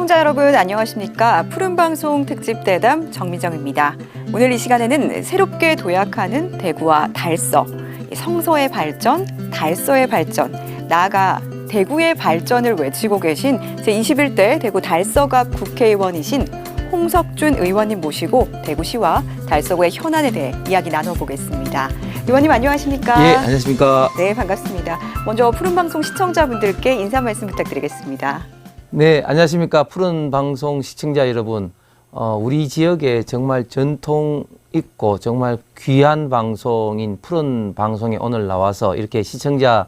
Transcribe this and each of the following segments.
시청자 여러분 안녕하십니까? 푸른방송 특집 대담 정미정입니다. 오늘 이 시간에는 새롭게 도약하는 대구와 달서, 성서의 발전, 달서의 발전, 나아가 대구의 발전을 외치고 계신 제21대 대구 달서갑 국회의원이신 홍석준 의원님 모시고 대구시와 달서구의 현안에 대해 이야기 나눠보겠습니다. 의원님 안녕하십니까? 예, 안녕하십니까? 네, 반갑습니다. 먼저 푸른방송 시청자분들께 인사 말씀 부탁드리겠습니다. 네, 안녕하십니까? 푸른방송 시청자 여러분. 우리 지역에 정말 전통 있고 정말 귀한 방송인 푸른방송에 오늘 나와서 이렇게 시청자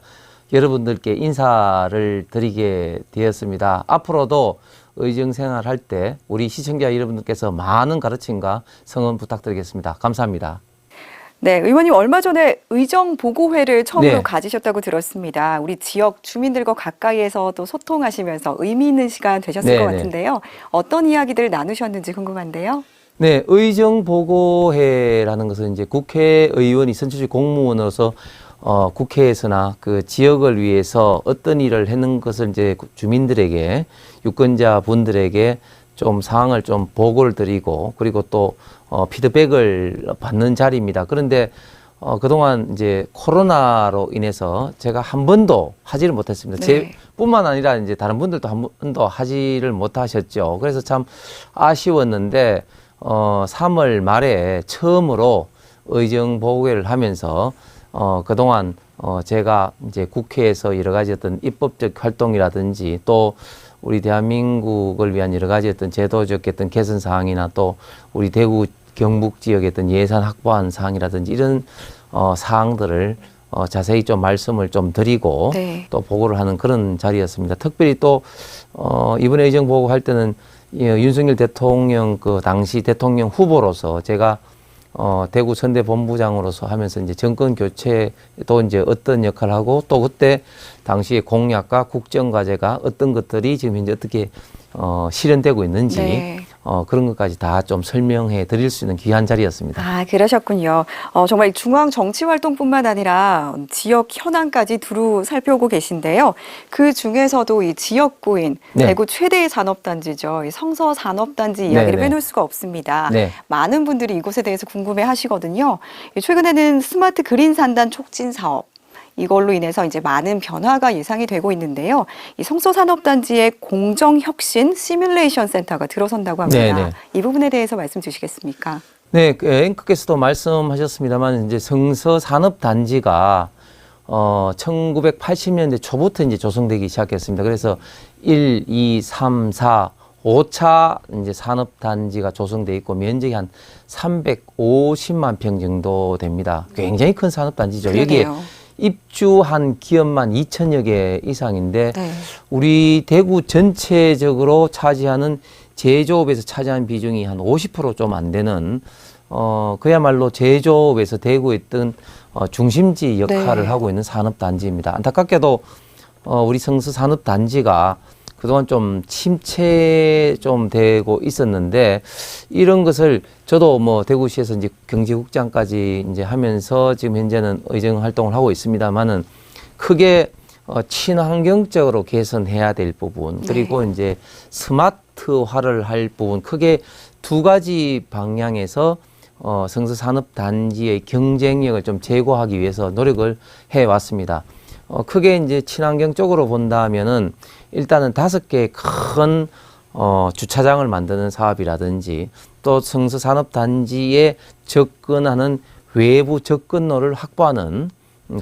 여러분들께 인사를 드리게 되었습니다. 앞으로도 의정생활할 때 우리 시청자 여러분들께서 많은 가르침과 성원 부탁드리겠습니다. 감사합니다. 네, 의원님 얼마 전에 의정보고회를 처음으로 네. 가지셨다고 들었습니다. 우리 지역 주민들과 가까이에서 또 소통하시면서 의미 있는 시간 되셨을 것 같은데요. 어떤 이야기들을 나누셨는지 궁금한데요. 네, 의정보고회라는 것은 이제 국회의원이 선출직 공무원으로서 국회에서나 그 지역을 위해서 어떤 일을 하는 것을 이제 주민들에게, 유권자 분들에게 좀 상황을 좀 보고를 드리고, 그리고 또 피드백을 받는 자리입니다. 그런데 그동안 이제 코로나로 인해서 제가 한 번도 하지를 못했습니다. 네. 뿐만 아니라 이제 다른 분들도 한 번도 하지를 못하셨죠. 그래서 참 아쉬웠는데 3월 말에 처음으로 의정보고회를 하면서 그동안 제가 이제 국회에서 여러 가지 어떤 입법적 활동이라든지 또 우리 대한민국을 위한 여러 가지 어떤 제도적 어떤 개선 사항이나 또 우리 대구 경북 지역의 어떤 예산 확보한 사항이라든지 이런 사항들을 자세히 좀 말씀을 좀 드리고 네. 또 보고를 하는 그런 자리였습니다. 특별히 또 이번에 의정 보고 할 때는 윤석열 대통령 그 당시 대통령 후보로서 제가 대구 선대본부장으로서 하면서 이제 정권 교체도 이제 어떤 역할을 하고 또 그때 당시의 공약과 국정 과제가 어떤 것들이 지금 현재 어떻게 실현되고 있는지 네. 그런 것까지 다 좀 설명해 드릴 수 있는 귀한 자리였습니다. 아, 그러셨군요. 정말 중앙 정치 활동뿐만 아니라 지역 현안까지 두루 살펴보고 계신데요. 그 중에서도 이 지역구인 네. 대구 최대의 산업단지죠. 이 성서 산업단지 이야기를 네, 네. 빼놓을 수가 없습니다. 네. 많은 분들이 이곳에 대해서 궁금해 하시거든요. 최근에는 스마트 그린 산단 촉진 사업, 이걸로 인해서 이제 많은 변화가 예상이 되고 있는데요. 이 성서산업단지의 공정혁신 시뮬레이션 센터가 들어선다고 합니다. 네네. 이 부분에 대해서 말씀 주시겠습니까? 네, 앵커께서도 말씀하셨습니다만 이제 성서산업단지가 1980년대 초부터 이제 조성되기 시작했습니다. 그래서 1, 2, 3, 4, 5차 이제 산업단지가 조성돼 있고 면적이 한 350만 평 정도 됩니다. 굉장히 큰 산업단지죠. 그러게요. 여기에 입주한 기업만 2천여 개 이상인데 네. 우리 대구 전체적으로 차지하는 제조업에서 차지하는 비중이 한 50% 좀 안 되는 그야말로 제조업에서 대구에 있던 중심지 역할을 네. 하고 있는 산업단지입니다. 안타깝게도 우리 성서산업단지가 그동안 좀 침체 좀 되고 있었는데 이런 것을 저도 뭐 대구시에서 이제 경제국장까지 이제 하면서 지금 현재는 의정 활동을 하고 있습니다만은 크게 친환경적으로 개선해야 될 부분 그리고 네. 이제 스마트화를 할 부분 크게 두 가지 방향에서 성서산업단지의 경쟁력을 좀 제고하기 위해서 노력을 해 왔습니다. 크게 이제 친환경 쪽으로 본다면은 일단은 5개 큰 주차장을 만드는 사업이라든지 또 성서산업단지에 접근하는 외부 접근로를 확보하는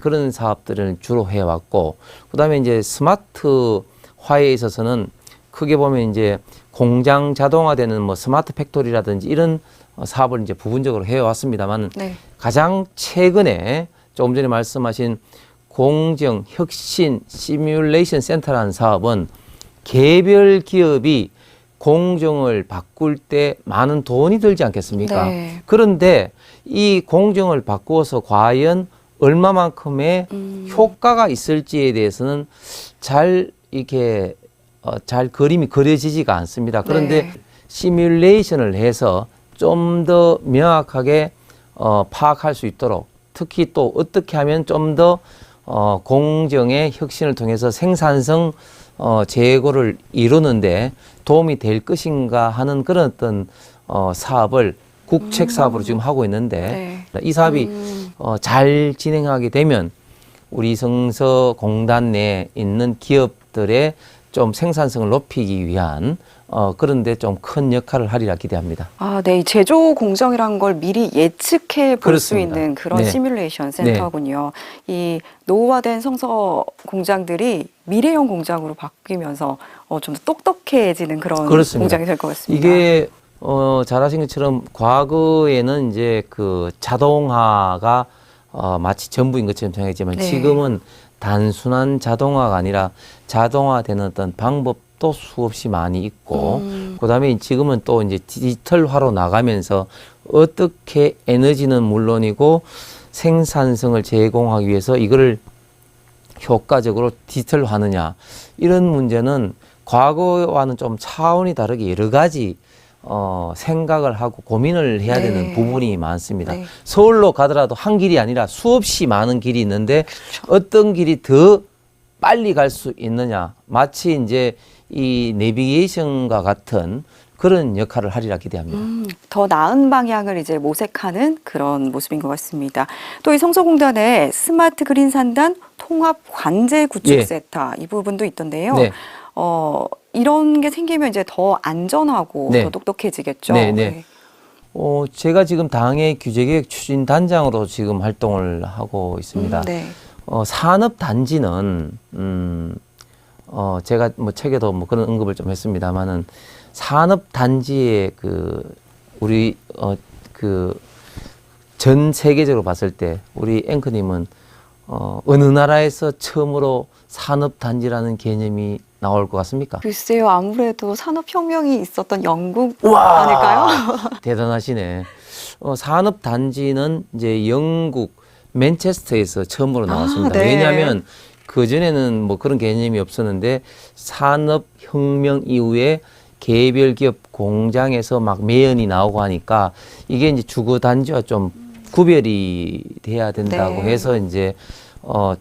그런 사업들을 주로 해왔고 그다음에 이제 스마트화에 있어서는 크게 보면 이제 공장 자동화되는 뭐 스마트 팩토리라든지 이런 사업을 이제 부분적으로 해왔습니다만 네. 가장 최근에 조금 전에 말씀하신 공정 혁신 시뮬레이션 센터라는 사업은 개별 기업이 공정을 바꿀 때 많은 돈이 들지 않겠습니까? 네. 그런데 이 공정을 바꾸어서 과연 얼마만큼의 효과가 있을지에 대해서는 잘 이렇게 잘 그림이 그려지지가 않습니다. 그런데 네. 시뮬레이션을 해서 좀 더 명확하게 파악할 수 있도록 특히 또 어떻게 하면 좀 더 공정의 혁신을 통해서 생산성 제고를 이루는데 도움이 될 것인가 하는 그런 어떤 사업을 국책 사업으로 지금 하고 있는데 이 사업이 잘 진행하게 되면 우리 성서공단 내에 있는 기업들의 좀 생산성을 높이기 위한 그런데 좀 큰 역할을 하리라 기대합니다. 아, 네. 이 제조 공정이란 걸 미리 예측해 볼 수 그렇습니다. 있는 그런 네. 시뮬레이션 센터군요. 이 노후화된 성서 공장들이 미래형 공장으로 바뀌면서 좀 더 똑똑해지는 그런 그렇습니다. 공장이 될 것 같습니다. 이게 잘 아신 것처럼 과거에는 이제 그 자동화가 마치 전부인 것처럼 생각했지만 네. 지금은 단순한 자동화가 아니라 자동화되는 어떤 방법도 수없이 많이 있고 그다음에 지금은 또 이제 디지털화로 나가면서 어떻게 에너지는 물론이고 생산성을 제공하기 위해서 이거를 효과적으로 디지털화하느냐 이런 문제는 과거와는 좀 차원이 다르게 여러 가지 생각을 하고 고민을 해야 네. 되는 부분이 많습니다. 네. 서울로 가더라도 한 길이 아니라 수없이 많은 길이 있는데 어떤 길이 더 빨리 갈 수 있느냐. 마치 이제 이 내비게이션과 같은 그런 역할을 하리라 기대합니다. 더 나은 방향을 이제 모색하는 그런 모습인 것 같습니다. 또 이 성서공단의 스마트 그린 산단 통합 관제 구축 예. 센터 이 부분도 있던데요. 네. 이런 게 생기면 이제 더 안전하고 네. 더 똑똑해지겠죠. 네, 네. 제가 지금 당의 규제개혁 추진단장으로 지금 활동을 하고 있습니다. 네. 산업단지는 제가 뭐 책에도 뭐 그런 언급을 좀 했습니다만은 산업단지의 우리 전 세계적으로 봤을 때 우리 앵커님은 어느 나라에서 처음으로 산업단지라는 개념이 나올 것 같습니까? 글쎄요, 아무래도 산업혁명이 있었던 영국 우와! 아닐까요? 대단하시네. 산업단지는 이제 영국 맨체스터에서 처음으로 나왔습니다. 네. 왜냐하면 그전에는 뭐 그런 개념이 없었는데 산업혁명 이후에 개별 기업 공장에서 막 매연이 나오고 하니까 이게 이제 주거단지와 좀 구별이 돼야 된다고 네. 해서 이제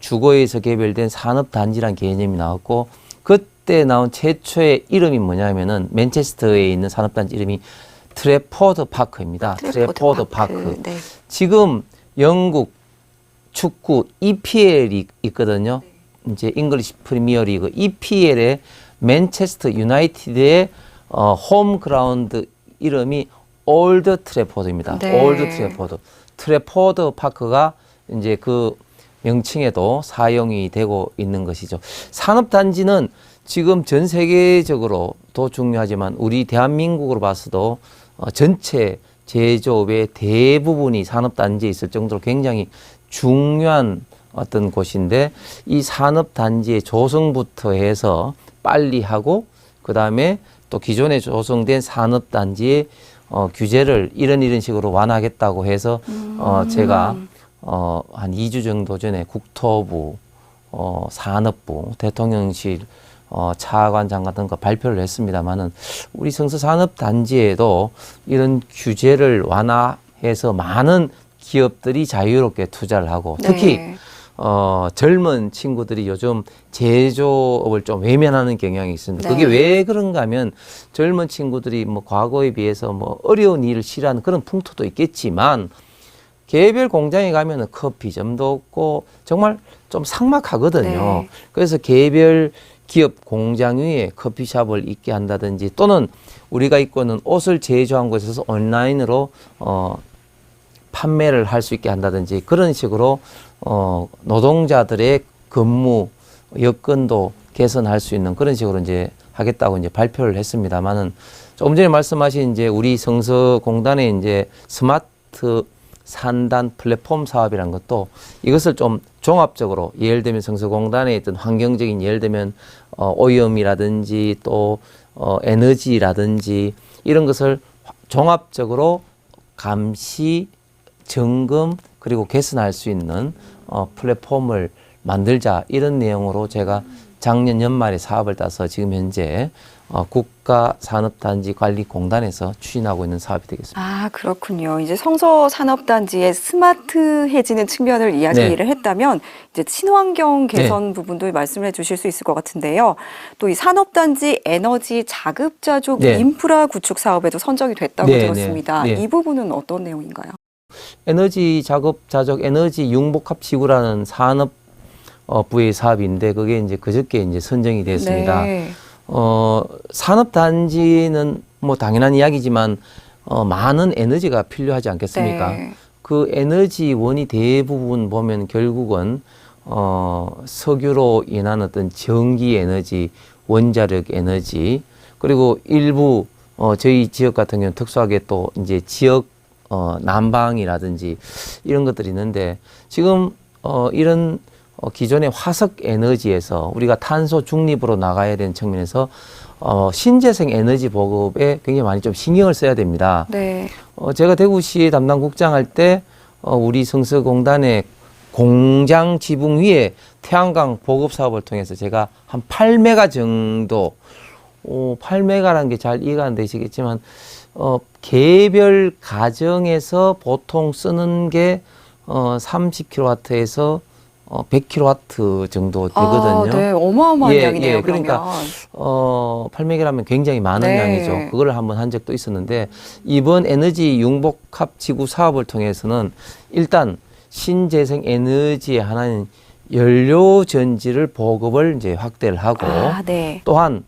주거에서 개별된 산업단지란 개념이 나왔고 그때 나온 최초의 이름이 뭐냐면은 맨체스터에 있는 산업단지 이름이 트래포드 파크입니다. 트래포드 파크. 네. 지금 영국 축구 EPL이 있거든요. 이제 잉글리시 프리미어 리그 EPL의 맨체스터 유나이티드의 홈 그라운드 이름이 올드 트래포드입니다. 네. 올드 트래포드. 트래포드 파크가 이제 그 명칭에도 사용이 되고 있는 것이죠. 산업단지는 지금 전 세계적으로도 중요하지만 우리 대한민국으로 봐서도 전체 제조업의 대부분이 산업단지에 있을 정도로 굉장히 중요한 어떤 곳인데 이 산업단지의 조성부터 해서 빨리 하고 그다음에 또 기존에 조성된 산업단지의 규제를 이런 식으로 완화하겠다고 해서 제가 한 2주 정도 전에 국토부, 산업부, 대통령실, 차관 장관 등과 발표를 했습니다마는 우리 성서산업단지에도 이런 규제를 완화해서 많은 기업들이 자유롭게 투자를 하고 특히 네. 젊은 친구들이 요즘 제조업을 좀 외면하는 경향이 있습니다. 네. 그게 왜 그런가 하면 젊은 친구들이 뭐 과거에 비해서 뭐 어려운 일을 싫어하는 그런 풍토도 있겠지만 개별 공장에 가면은 커피점도 없고 정말 좀 삭막하거든요. 네. 그래서 개별 기업 공장 위에 커피숍을 있게 한다든지 또는 우리가 입고 있는 옷을 제조한 곳에서 온라인으로 판매를 할 수 있게 한다든지 그런 식으로 노동자들의 근무 여건도 개선할 수 있는 그런 식으로 이제 하겠다고 이제 발표를 했습니다만은 조금 전에 말씀하신 이제 우리 성서공단의 이제 스마트 산단 플랫폼 사업이라는 것도 이것을 좀 종합적으로 예를 들면 성서공단에 있던 환경적인 예를 들면 오염이라든지 또 에너지라든지 이런 것을 종합적으로 감시 점검 그리고 개선할 수 있는 플랫폼을 만들자 이런 내용으로 제가 작년 연말에 사업을 따서 지금 현재 국가산업단지관리공단에서 추진하고 있는 사업이 되겠습니다. 아, 그렇군요. 이제 성서산업단지의 스마트해지는 측면을 이야기를 했다면 이제 친환경 개선 부분도 말씀을 해주실 수 있을 것 같은데요. 또 이 산업단지 에너지 자급자족 인프라 구축 사업에도 선정이 됐다고 들었습니다. 이 부분은 어떤 내용인가요? 에너지 자급자족 에너지 융복합 지구라는 산업부의 사업인데 그게 이제 그저께 이제 선정이 됐습니다. 네. 산업단지는 뭐 당연한 이야기지만 많은 에너지가 필요하지 않겠습니까? 네. 그 에너지원이 대부분 보면 결국은 석유로 인한 어떤 전기 에너지, 원자력 에너지, 그리고 일부 저희 지역 같은 경우는 특수하게 또 이제 지역 난방이라든지 이런 것들이 있는데 지금 이런 기존의 화석 에너지에서 우리가 탄소 중립으로 나가야 되는 측면에서 신재생 에너지 보급에 굉장히 많이 좀 신경을 써야 됩니다. 네. 제가 대구시 담당 국장할 때 우리 성서공단의 공장 지붕 위에 태양광 보급 사업을 통해서 제가 한 8메가 정도 8메가라는 게 잘 이해가 안 되시겠지만 개별 가정에서 보통 쓰는 게 30kW에서 100kW 정도 되거든요. 네, 어마어마한 양이네요. 그러니까 8메가라면 굉장히 많은 양이죠. 그걸 한번 한 적도 있었는데 이번 에너지 융복합 지구 사업을 통해서는 일단 신재생 에너지의 하나인 연료 전지를 보급을 이제 확대를 하고 또한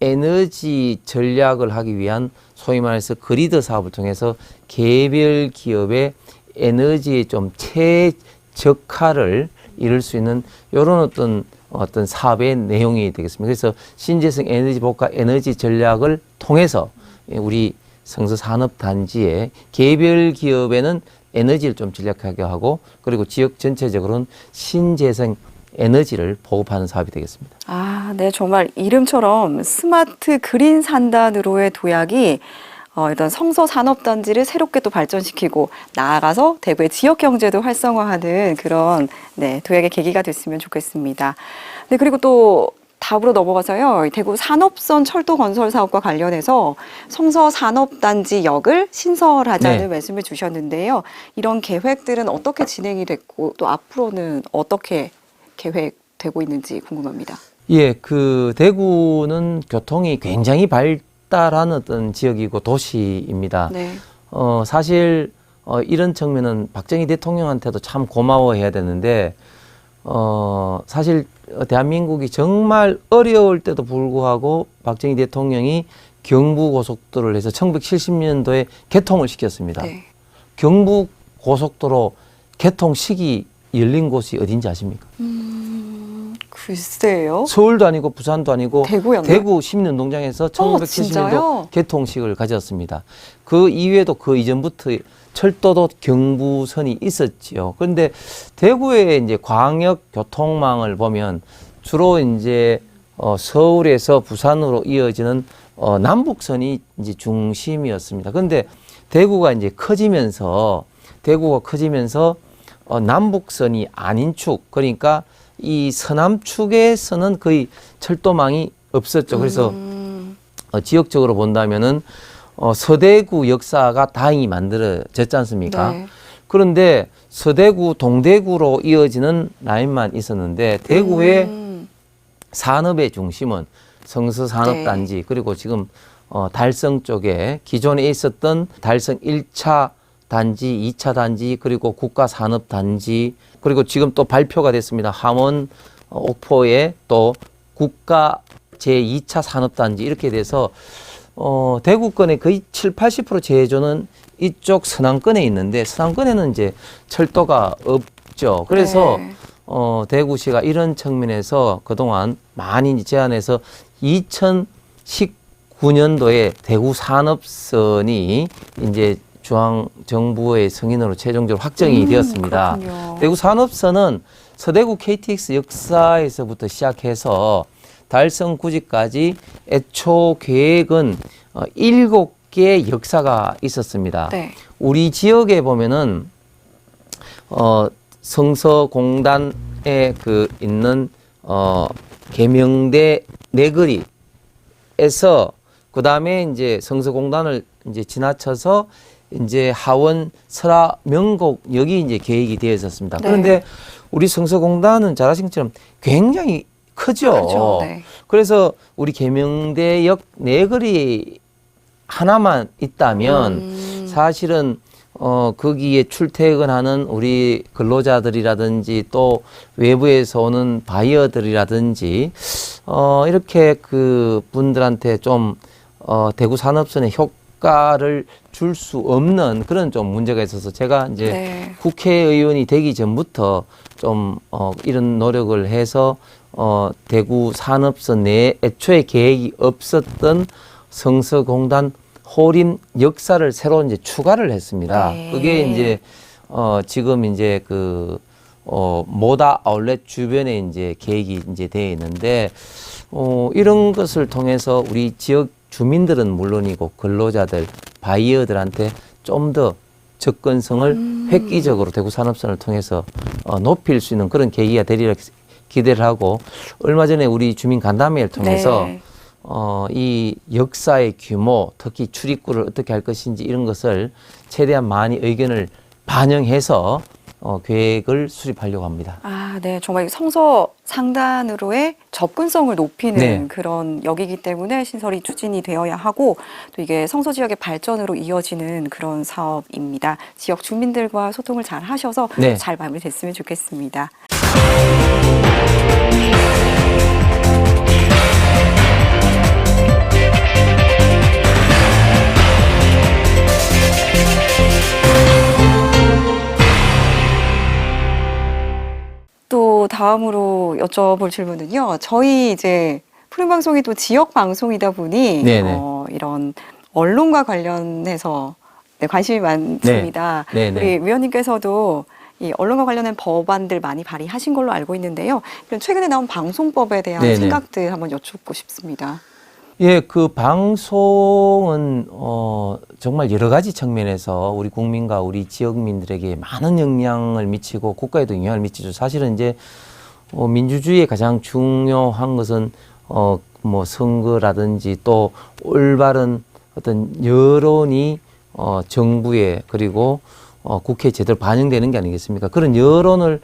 에너지 전략을 하기 위한 소위 말해서 그리드 사업을 통해서 개별 기업의 에너지에 좀 최적화를 이룰 수 있는 이런 어떤 사업의 내용이 되겠습니다. 그래서 신재생 에너지 복합 에너지 전략을 통해서 우리 성서산업단지의 개별 기업에는 에너지를 좀 전략하게 하고 그리고 지역 전체적으로는 신재생 에너지를 보급하는 사업이 되겠습니다. 아, 네, 정말 이름처럼 스마트 그린 산단으로의 도약이 일단 성서산업단지를 새롭게 또 발전시키고 나아가서 대구의 지역 경제도 활성화하는 그런 도약의 계기가 됐으면 좋겠습니다. 네, 그리고 또 다음으로 넘어가서요. 대구 산업선 철도 건설 사업과 관련해서 성서산업단지역을 신설하자는 말씀을 주셨는데요. 이런 계획들은 어떻게 진행이 됐고 또 앞으로는 어떻게 계획되고 있는지 궁금합니다. 예, 그 대구는 교통이 굉장히 발달한 어떤 지역이고 도시입니다. 네. 사실 이런 측면은 박정희 대통령한테도 참 고마워해야 되는데 사실 대한민국이 정말 어려울 때도 불구하고 박정희 대통령이 경부고속도로를 해서 1970년도에 개통을 시켰습니다. 네. 경부고속도로 개통 시기 열린 곳이 어딘지 아십니까? 글쎄요. 서울도 아니고 부산도 아니고 대구였나요? 대구 시민운동장에서 1970년도 개통식을 가졌습니다. 그 이외에도 그 이전부터 철도도 경부선이 있었지요. 그런데 대구의 이제 광역 교통망을 보면 주로 이제 서울에서 부산으로 이어지는 남북선이 이제 중심이었습니다. 그런데 대구가 커지면서 남북선이 아닌 축, 그러니까 이 서남축에서는 거의 철도망이 없었죠. 그래서 지역적으로 본다면은 서대구 역사가 다행히 만들어졌지 않습니까? 네. 그런데 서대구, 동대구로 이어지는 라인만 있었는데 대구의 산업의 중심은 성서산업단지 그리고 지금 달성 쪽에 기존에 있었던 달성 1차 단지, 2차 단지, 그리고 국가산업단지, 그리고 지금 또 발표가 됐습니다. 함원 옥포에 또 국가 제2차 산업단지 이렇게 돼서 대구권의 거의 70~80% 제조는 이쪽 서남권에 있는데 서남권에는 이제 철도가 없죠. 그래서 대구시가 이런 측면에서 그동안 많이 제안해서 2019년도에 대구 산업선이 이제 중앙정부의 승인으로 최종적으로 확정이 되었습니다. 그렇군요. 대구 산업선은 서대구 KTX 역사에서부터 시작해서 달성 구지까지 애초 계획은 7개의 역사가 있었습니다. 네. 우리 지역에 보면은 성서공단 그 있는 계명대 내거리에서 그 다음에 이제 성서공단을 이제 지나쳐서 이제 하원 설화 명곡 여기 이제 계획이 되어 있었습니다. 네. 그런데 우리 성서공단은 잘 아시는 것처럼 굉장히 크죠. 그렇죠. 네. 그래서 우리 계명대역 내거리 하나만 있다면 사실은 거기에 출퇴근하는 우리 근로자들이라든지 또 외부에서 오는 바이어들이라든지 이렇게 그 분들한테 좀 대구 산업선의 효과를 줄 수 없는 그런 좀 문제가 있어서 제가 이제 네. 국회의원이 되기 전부터 좀 이런 노력을 해서 대구 산업선 내에 애초에 계획이 없었던 성서공단 호림 역사를 새로 이제 추가를 했습니다. 네. 그게 이제 지금 이제 그 모다 아울렛 주변에 이제 계획이 이제 되어 있는데 이런 것을 통해서 우리 지역 주민들은 물론이고 근로자들, 바이어들한테 좀 더 접근성을 획기적으로 대구 산업선을 통해서 높일 수 있는 그런 계기가 되리라 기대를 하고 얼마 전에 우리 주민 간담회를 통해서 네. 이 역사의 규모, 특히 출입구를 어떻게 할 것인지 이런 것을 최대한 많이 의견을 반영해서 계획을 수립하려고 합니다. 아, 네. 정말 성서 상단으로의 접근성을 높이는 네. 그런 역이기 때문에 신설이 추진이 되어야 하고 또 이게 성서 지역의 발전으로 이어지는 그런 사업입니다. 지역 주민들과 소통을 잘 하셔서 네. 잘 마무리됐으면 좋겠습니다. 또 다음으로 여쭤볼 질문은요. 저희 이제 푸른 방송이 또 지역 방송이다 보니 네네. 이런 언론과 관련해서 네, 관심이 많습니다. 네. 네네. 우리 위원님께서도 이 언론과 관련된 법안들 많이 발의하신 걸로 알고 있는데요. 이런 최근에 나온 방송법에 대한 네네. 생각들 한번 여쭙고 싶습니다. 예, 그 방송은 정말 여러 가지 측면에서 우리 국민과 우리 지역민들에게 많은 영향을 미치고 국가에도 영향을 미치죠. 사실은 이제 민주주의의 가장 중요한 것은 뭐 선거라든지 또 올바른 어떤 여론이 정부에 그리고 국회에 제대로 반영되는 게 아니겠습니까? 그런 여론을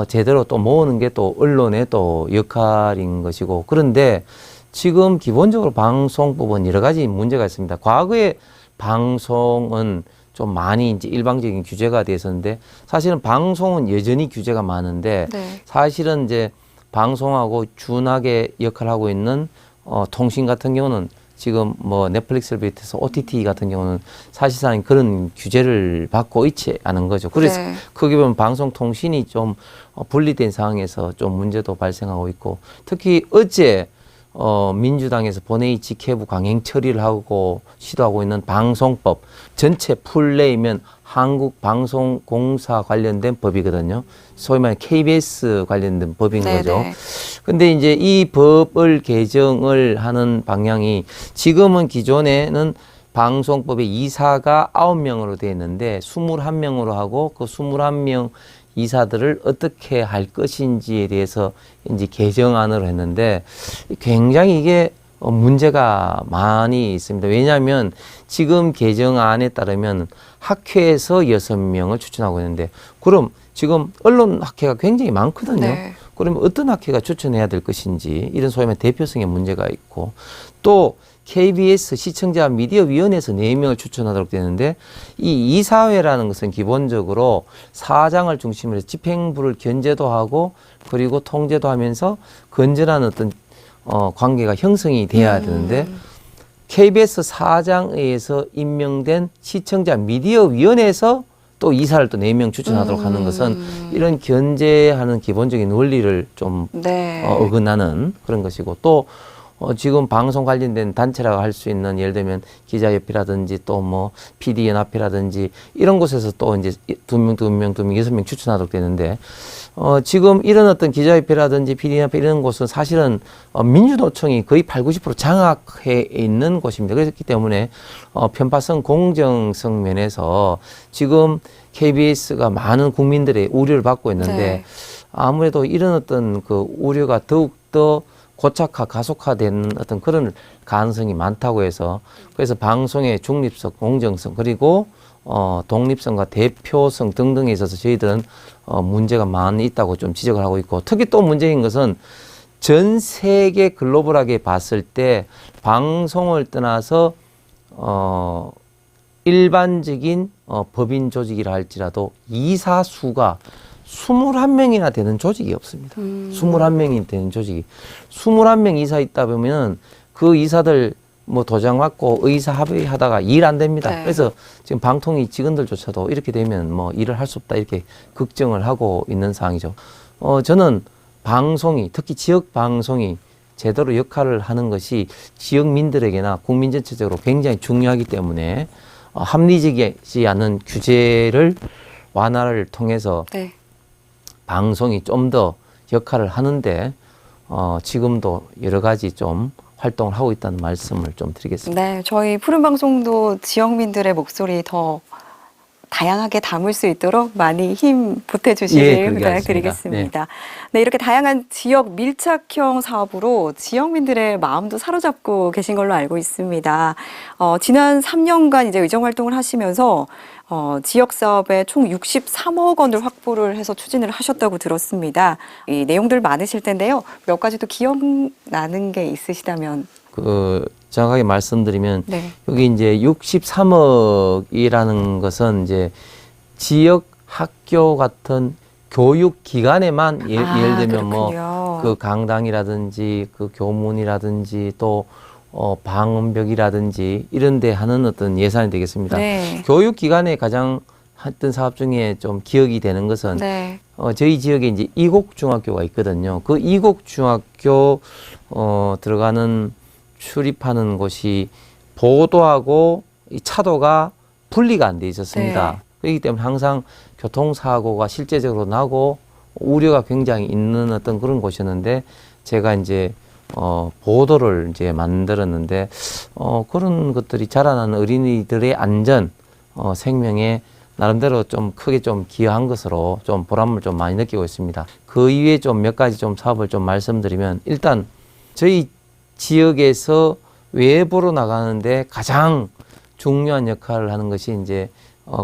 제대로 또 모으는 게 또 언론의 또 역할인 것이고 그런데 지금 기본적으로 방송법은 여러 가지 문제가 있습니다. 과거에 방송은 좀 많이 이제 일방적인 규제가 돼 있었는데 사실은 방송은 여전히 규제가 많은데 네. 사실은 이제 방송하고 준하게 역할을 하고 있는 통신 같은 경우는 지금 뭐 넷플릭스를 비롯해서 OTT 같은 경우는 사실상 그런 규제를 받고 있지 않은 거죠. 그래서 네. 크게 보면 방송통신이 좀 분리된 상황에서 좀 문제도 발생하고 있고 특히 어제 민주당에서 본회의 직회부 강행 처리를 하고 시도하고 있는 방송법 전체 풀내이면 한국방송공사 관련된 법이거든요. 소위 말하는 KBS 관련된 법인 네네. 거죠. 근데 이제 이 법을 개정을 하는 방향이 지금은 기존에는 방송법의 이사가 9명으로 되어 있는데 21명으로 하고 그 21명 이사들을 어떻게 할 것인지에 대해서 이제 개정안으로 했는데 굉장히 이게 문제가 많이 있습니다. 왜냐하면 지금 개정안에 따르면 학회에서 6명을 추천하고 있는데 그럼 지금 언론 학회가 굉장히 많거든요. 네. 그러면 어떤 학회가 추천해야 될 것인지 이런 소위 말하는 대표성의 문제가 있고 또 KBS 시청자 미디어위원회에서 4명을 추천하도록 되는데 이 이사회라는 것은 기본적으로 사장을 중심으로 해서 집행부를 견제도 하고 그리고 통제도 하면서 건전한 어떤 관계가 형성이 돼야 되는데 KBS 사장에 의해서 임명된 시청자 미디어위원회에서 또 이사를 또 4명 추천하도록 하는 것은 이런 견제하는 기본적인 원리를 좀 네. 어긋나는 그런 것이고 또 지금 방송 관련된 단체라고 할 수 있는 예를 들면 기자협회라든지 또 뭐 PD연합회라든지 이런 곳에서 또 이제 2명, 6명 추천하도록 되는데 지금 이런 어떤 기자협회라든지 PD연합회 이런 곳은 사실은 민주노총이 거의 80~90% 장악해 있는 곳입니다. 그렇기 때문에 편파성, 공정성 면에서 지금 KBS가 많은 국민들의 우려를 받고 있는데 네. 아무래도 이런 어떤 그 우려가 더욱더 고착화, 가속화되는 어떤 그런 가능성이 많다고 해서 그래서 방송의 중립성, 공정성 그리고 독립성과 대표성 등등에 있어서 저희들은 문제가 많이 있다고 좀 지적을 하고 있고 특히 또 문제인 것은 전 세계 글로벌하게 봤을 때 방송을 떠나서 일반적인 법인 조직이라 할지라도 이사 수가 21명이나 되는 조직이 없습니다. 21명이 되는 조직이. 21명 이사 있다 보면 그 이사들 뭐 도장 받고 의사 합의하다가 일 안 됩니다. 네. 그래서 지금 방통위 직원들조차도 이렇게 되면 뭐 일을 할 수 없다 이렇게 걱정을 하고 있는 상황이죠. 저는 방송이 특히 지역 방송이 제대로 역할을 하는 것이 지역민들에게나 국민 전체적으로 굉장히 중요하기 때문에 합리적이지 않은 규제를 완화를 통해서 네. 방송이 좀 더 역할을 하는데 지금도 여러 가지 좀 활동을 하고 있다는 말씀을 좀 드리겠습니다. 네, 저희 푸른 방송도 지역민들의 목소리 더 다양하게 담을 수 있도록 많이 힘 예, 보태주시길 그러게 부탁드리겠습니다. 네, 이렇게 다양한 지역 밀착형 사업으로 지역민들의 마음도 사로잡고 계신 걸로 알고 있습니다. 지난 3년간 이제 의정 활동을 하시면서 지역 사업에 총 63억 원을 확보를 해서 추진을 하셨다고 들었습니다. 이 내용들 많으실 텐데요. 몇 가지 또 기억나는 게 있으시다면. 정확하게 말씀드리면 네. 여기 이제 63억이라는 것은 이제 지역 학교 같은 교육 기관에만 예를 들면 뭐 그 강당이라든지 그 교문이라든지 또 방음벽이라든지 이런 데 하는 어떤 예산이 되겠습니다. 네. 교육 기관에 가장 했던 사업 중에 좀 기억이 되는 것은 네. 저희 지역에 이제 이곡중학교가 있거든요. 그 이곡중학교 들어가는 출입하는 곳이 보도하고 이 차도가 분리가 안 돼 있었습니다. 네. 그렇기 때문에 항상 교통사고가 실제적으로 나고 우려가 굉장히 있는 어떤 그런 곳이었는데 제가 이제 보도를 이제 만들었는데 그런 것들이 자라나는 어린이들의 안전, 생명에 나름대로 좀 크게 좀 기여한 것으로 좀 보람을 좀 많이 느끼고 있습니다. 그 이외에 좀 몇 가지 좀 사업을 좀 말씀드리면 일단 저희 지역에서 외부로 나가는데 가장 중요한 역할을 하는 것이 이제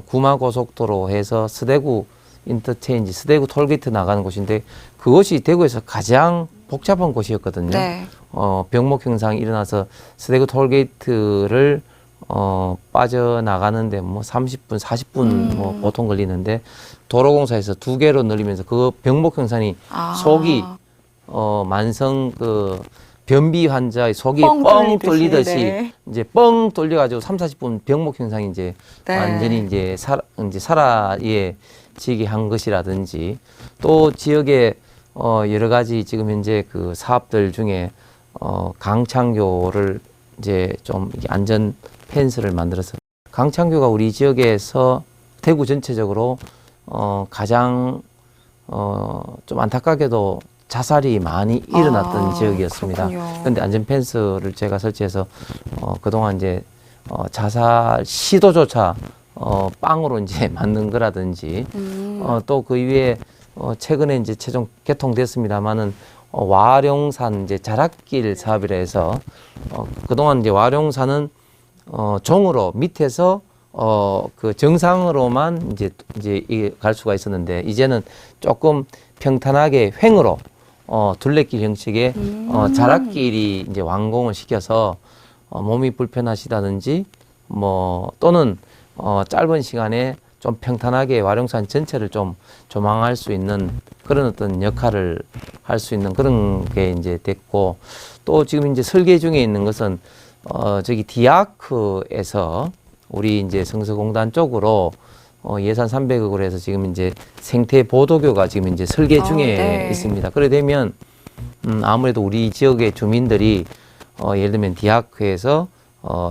구마고속도로 해서 서대구 인터체인지, 서대구 톨게이트 나가는 곳인데 그것이 대구에서 가장 복잡한 곳이었거든요. 네. 병목 현상이 일어나서 서대구 톨게이트를 빠져나가는데 뭐 30분, 40분 뭐 보통 걸리는데 도로공사에서 2개로 늘리면서 그 병목 현상이 속이 만성 그 변비 환자의 속이 뻥 뚫리듯이 네. 이제 뻥 뚫려가지고 30-40분 병목 현상이 이제 네. 완전히 이제 사라지게 한 것이라든지 또 지역에 여러 가지 지금 현재 그 사업들 중에 강창교를 이제 좀 이렇게 안전 펜스를 만들어서 강창교가 우리 지역에서 대구 전체적으로 가장 좀 안타깝게도 자살이 많이 일어났던 지역이었습니다. 그런데 안전 펜스를 제가 설치해서 그동안 이제 자살 시도조차 빵으로 이제 만든 거라든지 또 그 이후에 최근에 이제 최종 개통됐습니다만은 와룡산 이제 자락길 사업이라 해서 그동안 이제 와룡산은 종으로 밑에서 그 정상으로만 이제 이게 갈 수가 있었는데 이제는 조금 평탄하게 횡으로 둘레길 형식의 자락길이 이제 완공을 시켜서 몸이 불편하시다든지 뭐 또는 짧은 시간에 좀 평탄하게 와룡산 전체를 좀 조망할 수 있는 그런 어떤 역할을 할 수 있는 그런 게 이제 됐고 또 지금 이제 설계 중에 있는 것은 저기 디아크에서 우리 이제 성서공단 쪽으로 예산 300억으로 해서 지금 이제 생태 보도교가 지금 이제 설계 중에 네. 있습니다. 그래 되면 아무래도 우리 지역의 주민들이 예를 들면 디아크에서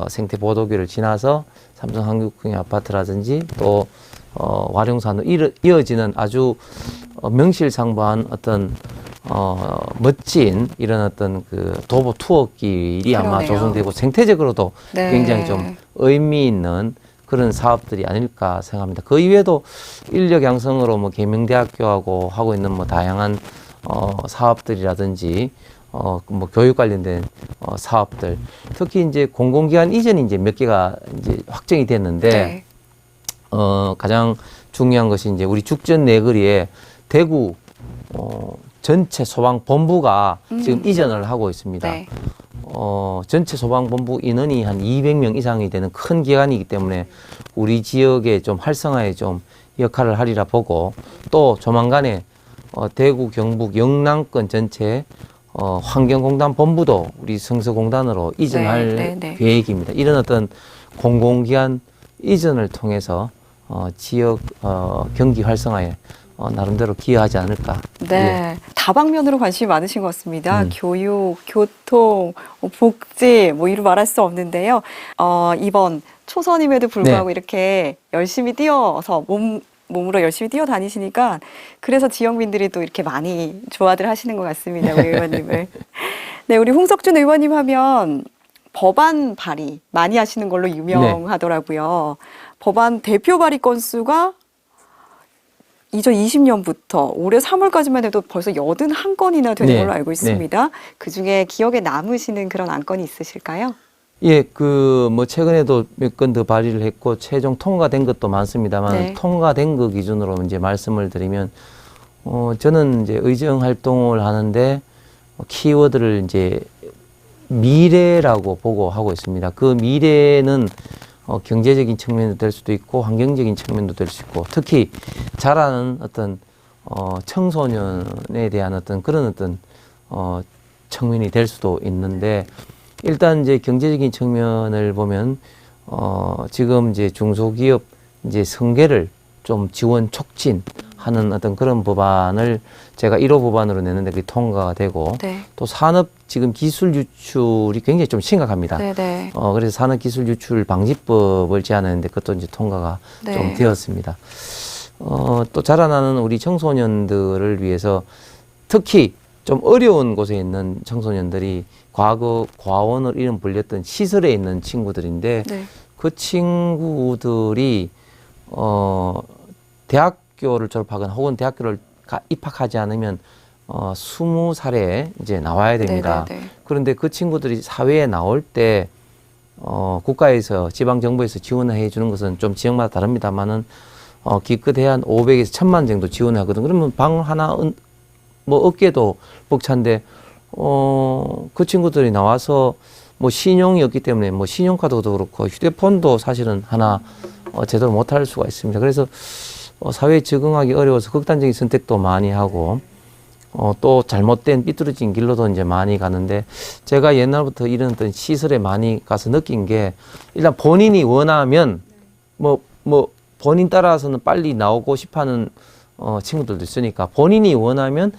생태 보도교를 지나서 삼성 한국궁의 아파트라든지 또 와룡산으로 이어지는 아주 명실상부한 어떤 멋진 이런 어떤 그 도보 투어길이 아마 그러네요. 조성되고 생태적으로도 네. 굉장히 좀 의미 있는 그런 사업들이 아닐까 생각합니다. 그 이외에도 인력 양성으로 뭐 계명대학교하고 하고 있는 뭐 다양한 사업들이라든지 뭐 교육 관련된 사업들, 특히 이제 공공기관 이전이 이제 몇 개가 이제 확정이 됐는데 네. 가장 중요한 것이 이제 우리 죽전 내거리에 대구 전체 소방본부가 지금 이전을 하고 있습니다. 네. 전체 소방본부 인원이 한 200명 이상이 되는 큰 기관이기 때문에 우리 지역의 좀 활성화에 좀 역할을 하리라 보고, 또 조만간에 대구, 경북, 영남권 전체 환경공단 본부도 우리 성서공단으로 이전할 네. 계획입니다. 이런 어떤 공공기관 이전을 통해서 지역 경기 활성화에 나름대로 기여하지 않을까. 네. 예. 다방면으로 관심이 많으신 것 같습니다. 교육, 교통, 복지, 뭐 이루 말할 수 없는데요. 이번 초선임에도 불구하고 이렇게 열심히 뛰어서 몸으로 열심히 뛰어다니시니까 그래서 지역민들이 또 이렇게 많이 좋아들 하시는 것 같습니다. 우리 의원님을. 네, 우리 홍석준 의원님 하면 법안 발의 많이 하시는 걸로 유명하더라고요. 법안 대표 발의 건수가 2020년부터 올해 3월까지만 해도 벌써 81건이나 되는 걸로 알고 있습니다. 그중에 기억에 남으시는 그런 안건이 있으실까요? 예, 뭐 최근에도 몇 건 더 발의를 했고 최종 통과된 것도 많습니다만 통과된 거 기준으로 이제 말씀을 드리면 저는 이제 의정 활동을 하는데 키워드를 이제 미래라고 보고 하고 있습니다. 그 미래는 경제적인 측면도 될 수도 있고 환경적인 측면도 될 수 있고, 특히 자라는 어떤 청소년에 대한 어떤 그런 어떤 측면이 될 수도 있는데, 일단 이제 경제적인 측면을 보면 지금 이제 중소기업 이제 승계를 좀 지원 촉진하는 어떤 그런 법안을 제가 1호 법안으로 내는데 그게 통과가 되고, 또 산업 지금 기술 유출이 굉장히 좀 심각합니다. 그래서 산업 기술 유출 방지법을 제안했는데 그것도 이제 통과가 좀 되었습니다. 또 자라나는 우리 청소년들을 위해서 특히 좀 어려운 곳에 있는 청소년들이 과거 과원을 이름 불렸던 시설에 있는 친구들인데 그 친구들이 대학교를 졸업하거나 혹은 대학교를 입학하지 않으면 20살에 이제 나와야 됩니다. 그런데 그 친구들이 사회에 나올 때 국가에서 지방정부에서 지원을 해주는 것은 좀 지역마다 다릅니다만은 기껏해 한 500에서 1000만 정도 지원하거든. 그러면 방 하나 뭐 얻기에도 벅찬데 그 친구들이 나와서 뭐 신용이 없기 때문에 뭐 신용카드도 그렇고 휴대폰도 사실은 하나 제대로 못할 수가 있습니다. 그래서 사회에 적응하기 어려워서 극단적인 선택도 많이 하고 또 잘못된 삐뚤어진 길로도 이제 많이 가는데, 제가 옛날부터 이런 어떤 시설에 많이 가서 느낀 게, 일단 본인이 원하면 뭐 본인 따라서는 빨리 나오고 싶어하는 친구들도 있으니까 본인이 원하면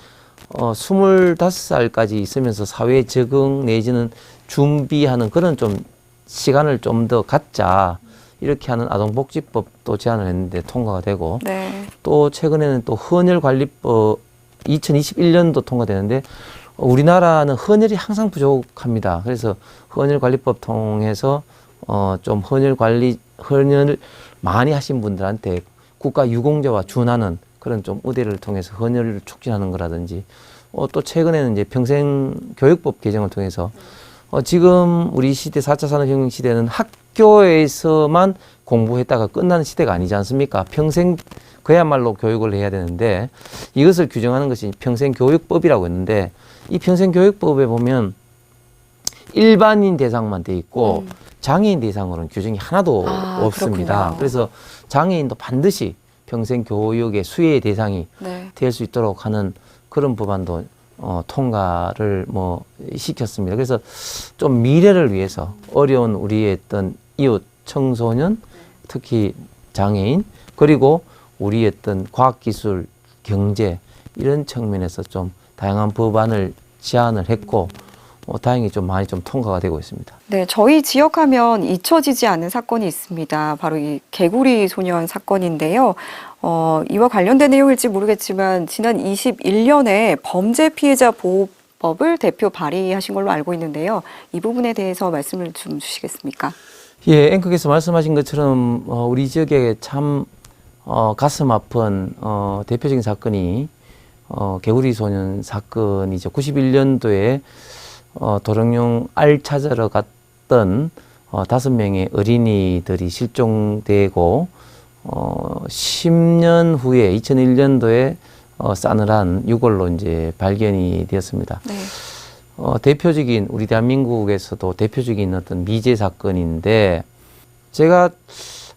25살까지 있으면서 사회 적응 내지는 준비하는 그런 좀 시간을 좀 더 갖자, 이렇게 하는 아동복지법도 제안을 했는데 통과가 되고, 또 최근에는 또 헌혈관리법 2021년도 통과되는데 우리나라는 헌혈이 항상 부족합니다. 그래서 헌혈관리법 통해서 좀 헌혈을 많이 하신 분들한테 국가 유공자와 준하는 그런 좀 의대를 통해서 헌혈을 촉진하는 거라든지, 또 최근에는 이제 평생교육법 개정을 통해서 지금 우리 시대 4차 산업혁명 시대는 학교에서만 공부했다가 끝나는 시대가 아니지 않습니까? 평생 그야말로 교육을 해야 되는데, 이것을 규정하는 것이 평생교육법이라고 했는데, 이 평생교육법에 보면 일반인 대상만 돼 있고 장애인 대상으로는 규정이 하나도 없습니다. 그렇군요. 그래서 장애인도 반드시 평생교육의 수혜의 대상이 될 수 있도록 하는 그런 법안도 통과를 시켰습니다. 그래서 좀 미래를 위해서 어려운 우리의 어떤 이웃 청소년, 특히 장애인, 그리고 우리의 어떤 과학기술, 경제 이런 측면에서 좀 다양한 법안을 제안을 했고 다행히 좀 많이 좀 통과가 되고 있습니다. 네, 저희 지역하면 잊혀지지 않는 사건이 있습니다. 바로 이 개구리 소년 사건인데요. 이와 관련된 내용일지 모르겠지만 지난 21년에 범죄 피해자 보호법을 대표 발의하신 걸로 알고 있는데요. 이 부분에 대해서 말씀을 좀 주시겠습니까? 예, 앵커께서 말씀하신 것처럼 우리 지역에 참 가슴 아픈 대표적인 사건이 개구리 소년 사건이죠. 91년도에 도롱뇽 알 찾으러 갔던 5명의 어린이들이 실종되고 10년 후에 2001년도에 싸늘한 유골로 이제 발견이 되었습니다. 네. 대표적인 우리 대한민국에서도 대표적인 어떤 미제 사건인데 제가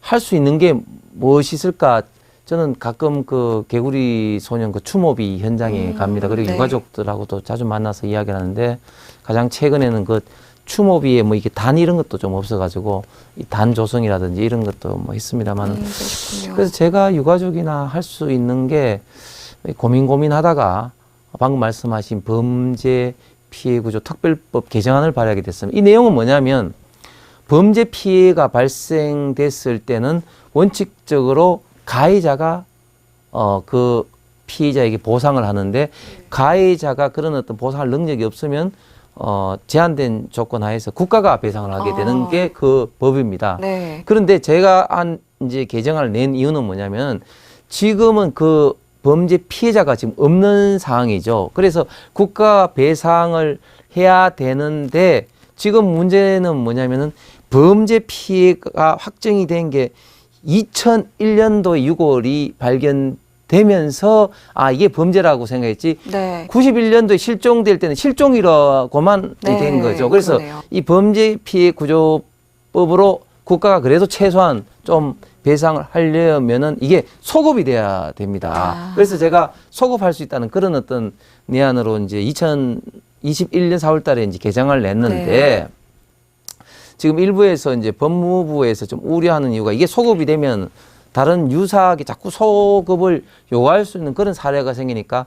할 수 있는 게 무엇이 있을까? 저는 가끔 그 개구리 소년 그 추모비 현장에 갑니다. 그리고 네. 유가족들하고도 자주 만나서 이야기를 하는데 가장 최근에는 그 추모비에 뭐 이게 단 이런 것도 좀 없어가지고 이 단 조성이라든지 이런 것도 뭐 있습니다만 그렇군요. 그래서 제가 유가족이나 할 수 있는 게 고민하다가 방금 말씀하신 범죄 피해 구조 특별법 개정안을 발의하게 됐습니다. 이 내용은 뭐냐면 범죄 피해가 발생됐을 때는 원칙적으로 가해자가 그 피해자에게 보상을 하는데 가해자가 그런 어떤 보상할 능력이 없으면 제한된 조건 하에서 국가가 배상을 하게 되는 게 그 법입니다. 네. 그런데 제가 이제 개정안을 낸 이유는 뭐냐면 지금은 그 범죄 피해자가 지금 없는 상황이죠. 그래서 국가 배상을 해야 되는데 지금 문제는 뭐냐면은 범죄 피해가 확정이 된 게 2001년도 6월이 발견되면서 이게 범죄라고 생각했지. 네. 91년도에 실종될 때는 실종이라고만 네, 된 거죠. 그래서 그러네요. 이 범죄 피해 구조법으로 국가가 그래도 최소한 좀 배상을 하려면은 이게 소급이 돼야 됩니다. 그래서 제가 소급할 수 있다는 그런 어떤 내안으로 이제 2021년 4월 달에 이제 개정을 냈는데 네. 지금 일부에서 이제 법무부에서 좀 우려하는 이유가 이게 소급이 되면 다른 유사하게 자꾸 소급을 요구할 수 있는 그런 사례가 생기니까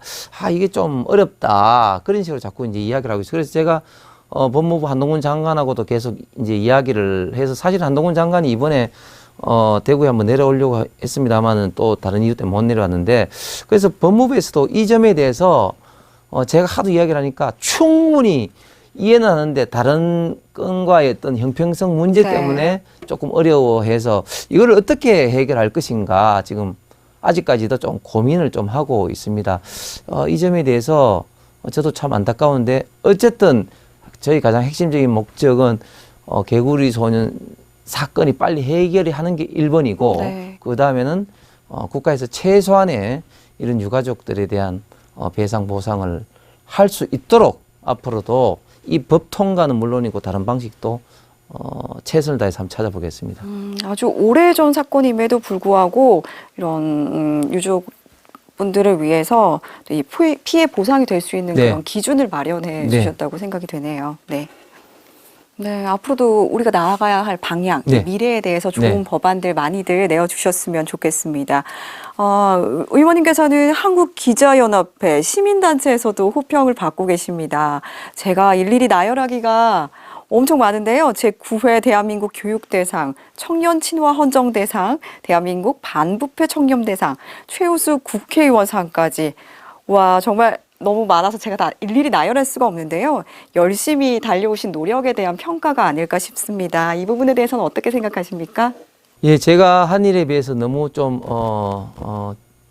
이게 좀 어렵다. 그런 식으로 자꾸 이제 이야기를 하고 있어요. 그래서 제가 법무부 한동훈 장관하고도 계속 이제 이야기를 해서 사실 한동훈 장관이 이번에 대구에 한번 내려오려고 했습니다만은 또 다른 이유 때문에 못 내려왔는데 그래서 법무부에서도 이 점에 대해서 제가 하도 이야기를 하니까 충분히 이해는 하는데 다른 건과의 어떤 형평성 문제 네. 때문에 조금 어려워해서 이걸 어떻게 해결할 것인가 지금 아직까지도 좀 고민을 좀 하고 있습니다. 이 점에 대해서 저도 참 안타까운데 어쨌든 저희 가장 핵심적인 목적은 개구리 소년 사건이 빨리 해결이 하는 게 1번이고 네. 그 다음에는 국가에서 최소한의 이런 유가족들에 대한 배상 보상을 할 수 있도록 앞으로도 이 법 통과는 물론이고 다른 방식도 최선을 다해서 한번 찾아보겠습니다. 아주 오래전 사건임에도 불구하고 이런 유족 분들을 위해서 이 피해 보상이 될 수 있는 네. 그런 기준을 마련해 네. 주셨다고 생각이 되네요. 네. 네, 앞으로도 우리가 나아가야 할 방향, 네. 미래에 대해서 좋은 네. 법안들 많이들 내어주셨으면 좋겠습니다. 의원님께서는 한국기자연합회 시민단체에서도 호평을 받고 계십니다. 제가 일일이 나열하기가 엄청 많은데요. 제9회 대한민국 교육대상, 청년친화헌정대상, 대한민국 반부패 청렴대상, 최우수 국회의원상까지. 와, 정말 너무 많아서 제가 다 일일이 나열할 수가 없는데요. 열심히 달려오신 노력에 대한 평가가 아닐까 싶습니다. 이 부분에 대해서는 어떻게 생각하십니까? 예, 제가 한 일에 비해서 너무 좀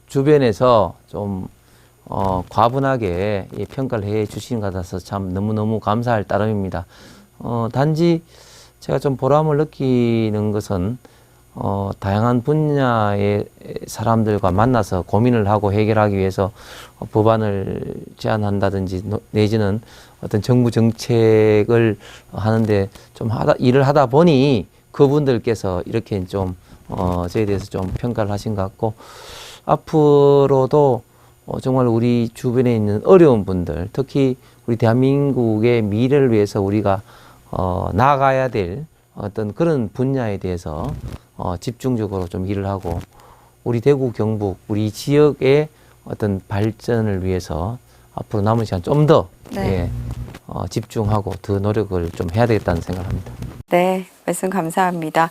주변에서 좀 과분하게 평가를 해 주시는 것 같아서 참 너무너무 감사할 따름입니다. 단지 제가 좀 보람을 느끼는 것은 다양한 분야의 사람들과 만나서 고민을 하고 해결하기 위해서 법안을 제안한다든지 내지는 어떤 정부 정책을 하는데 좀 일을 하다 보니 그분들께서 이렇게 좀 저에 대해서 좀 평가를 하신 것 같고 앞으로도 정말 우리 주변에 있는 어려운 분들 특히 우리 대한민국의 미래를 위해서 우리가 나아가야 될 어떤 그런 분야에 대해서 집중적으로 좀 일을 하고 우리 대구 경북 우리 지역의 어떤 발전을 위해서 앞으로 남은 시간 좀 더 네. 집중하고 더 노력을 좀 해야 되겠다는 생각을 합니다. 네, 말씀 감사합니다.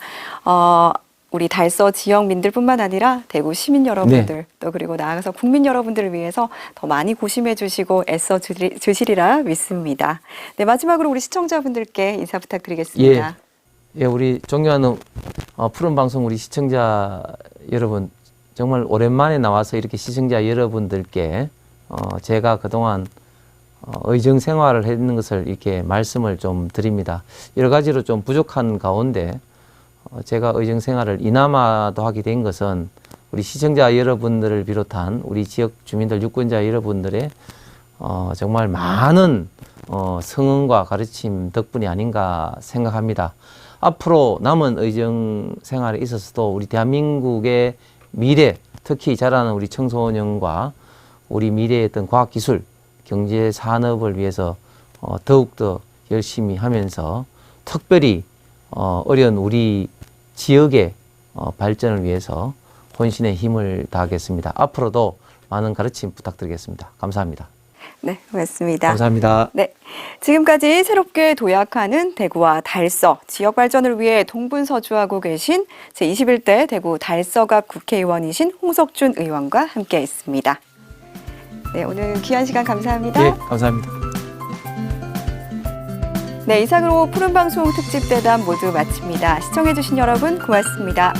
우리 달서 지역민들뿐만 아니라 대구 시민 여러분들 또 그리고 나아가서 국민 여러분들을 위해서 더 많이 고심해 주시고 애써 주시리라 믿습니다. 네, 마지막으로 우리 시청자분들께 인사 부탁드리겠습니다. 예, 우리 존경하는 푸른 방송 우리 시청자 여러분, 정말 오랜만에 나와서 이렇게 시청자 여러분들께 제가 그동안 의정 생활을 했는 것을 이렇게 말씀을 좀 드립니다. 여러 가지로 좀 부족한 가운데 제가 의정 생활을 이나마도 하게 된 것은 우리 시청자 여러분들을 비롯한 우리 지역 주민들, 유권자 여러분들의 정말 많은 성원과 가르침 덕분이 아닌가 생각합니다. 앞으로 남은 의정 생활에 있어서도 우리 대한민국의 미래, 특히 자라는 우리 청소년과 우리 미래의 어떤 과학기술, 경제, 산업을 위해서 더욱더 열심히 하면서 특별히 어려운 우리 지역의 발전을 위해서 혼신의 힘을 다하겠습니다. 앞으로도 많은 가르침 부탁드리겠습니다. 감사합니다. 네, 고맙습니다. 감사합니다. 네, 지금까지 새롭게 도약하는 대구와 달서 지역 발전을 위해 동분서주하고 계신 제21대 대구 달서갑 국회의원이신 홍석준 의원과 함께했습니다. 네, 오늘 귀한 시간 감사합니다. 예, 감사합니다. 네, 이상으로 푸른방송 특집 대담 모두 마칩니다. 시청해주신 여러분 고맙습니다.